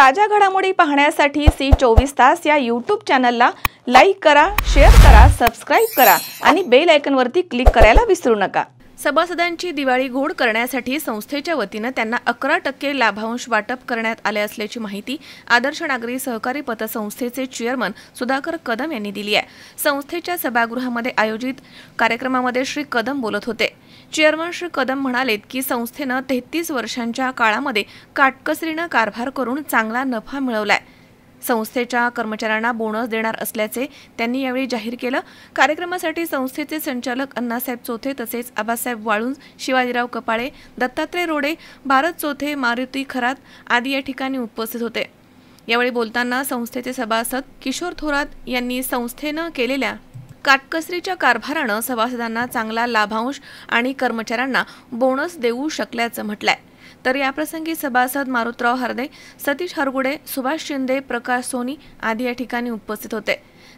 ताज्या घडामोडी पाहण्यासाठी सी24 तास या यूट्यूब चॅनलला लाईक करा, शेअर करा, सबस्क्राइब करा आणि बेल आयकॉनवरती क्लिक करायला विसरू नका। सभासदांची दिवाळी गोड करण्यासाठी संस्थेच्या वतीने त्यांना 11% लाभांश वाटप करण्यात आले असल्याची माहिती आदर्श नागरी सहकारी पतसंस्थेचे चेअरमन सुधाकर कदम यांनी दिली आहे। संस्थेच्या सभागृहामध्ये आयोजित कार्यक्रमामध्ये श्री कदम बोलत होते। चेअरमन श्री कदम म्हणाले की संस्थेने 33 वर्षांच्या काळामध्ये काटकसरीने कारभार करून चांगला नफा मिळवलाय। संस्थेच्या कर्मचाऱ्यांना बोनस देणार असल्याचे त्यांनी यावेळी जाहीर केलं। कार्यक्रमासाठी संस्थेचे संचालक अण्णासाहेब चोथे तसेच आबासाहेब वाळुंज, शिवाजीराव कपाळे, दत्तात्रय रोडे, भारत चोथे, मारुती खरात आदी या ठिकाणी उपस्थित होते। यावेळी बोलताना संस्थेचे सभासद किशोर थोरात यांनी संस्थेने केलेल्या काटकसरीच्या कारभाराने सभासदांना चांगला लाभांश आणि कर्मचाऱ्यांना बोनस देऊ शकल्याचं म्हटलंय। तर याप्रसंगी सभासद मारुतराव हरदे, सतीश हरगुडे, सुभाष शिंदे, प्रकाश सोनी आदी या ठिकाणी उपस्थित होते।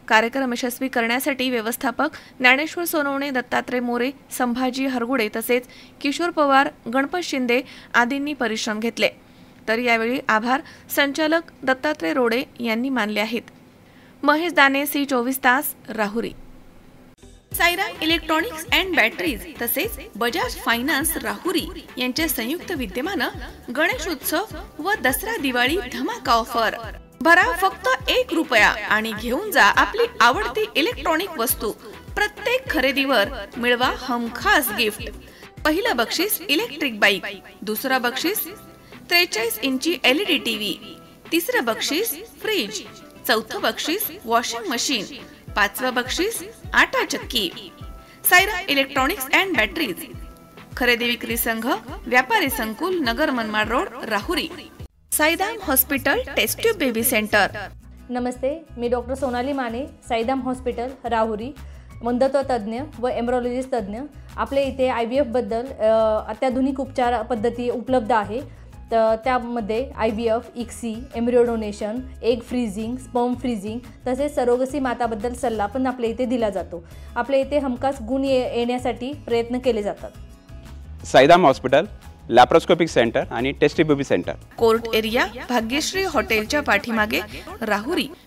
कार्यक्रम यशस्वी करण्यासाठी व्यवस्थापक ज्ञानेश्वर सोनवणे, दत्तात्रय मोरे, संभाजी हरगुडे तसेच किशोर पवार, गणपत शिंदे आदींनी परिश्रम घेतले। तर यावेळी आभार संचालक दत्तात्रय रोडे यांनी मानले आहेत। महेश दाने, सी24 तास, Rahuri. Sairam electronics and batteries तसेच बजाज फायनान्स राहुरी यांच्या संयुक्त विद्यमाने गणेशोत्सव व दसरा दिवाळी धमाका ऑफर। भरा फक्त 1 रुपया आणि घेऊन जा आपली आवडती इलेक्ट्रॉनिक वस्तू। प्रत्येक खरेदीवर मिळवा हमखास गिफ्ट। पहिलं बक्षीस इलेक्ट्रिक बाईक, दुसरा बक्षीस 43 इंची LED टीव्ही, तिसरं बक्षीस फ्रीज, चौथं बक्षीस वॉशिंग मशीन, पाचवं बक्षीस आटा चक्की। साईराम इलेक्ट्रॉनिक्स अँड बॅटरीज, खरेदी विक्री संघ, व्यापारी संकुल, नगर Manmad road, Rahuri. Saidam hospital test tube baby centre. नमस्ते, मी डॉक्टर सोनाली माने, साईदाम हॉस्पिटल राहुरी, मंदत्व तज्ञ व एम्ब्रोलॉजिस्ट तज्ञ। आपल्या इथे IVF बद्दल अत्याधुनिक उपचार पद्धती उपलब्ध आहे। त्यामध्ये IVF, ICSI, embryo donation, egg freezing, sperm freezing तसेच सरोगसी माताबद्दल सल्ला पण आपल्या इथे दिला जातो। आपल्या इथे हमखास गुण येण्यासाठी प्रयत्न केले जातात। साईदाम हॉस्पिटल लॅप्रोस्कोपिक सेंटर आणि test baby centre, court area, Bhagyashree हॉटेलच्या पाठीमागे, राहुरी।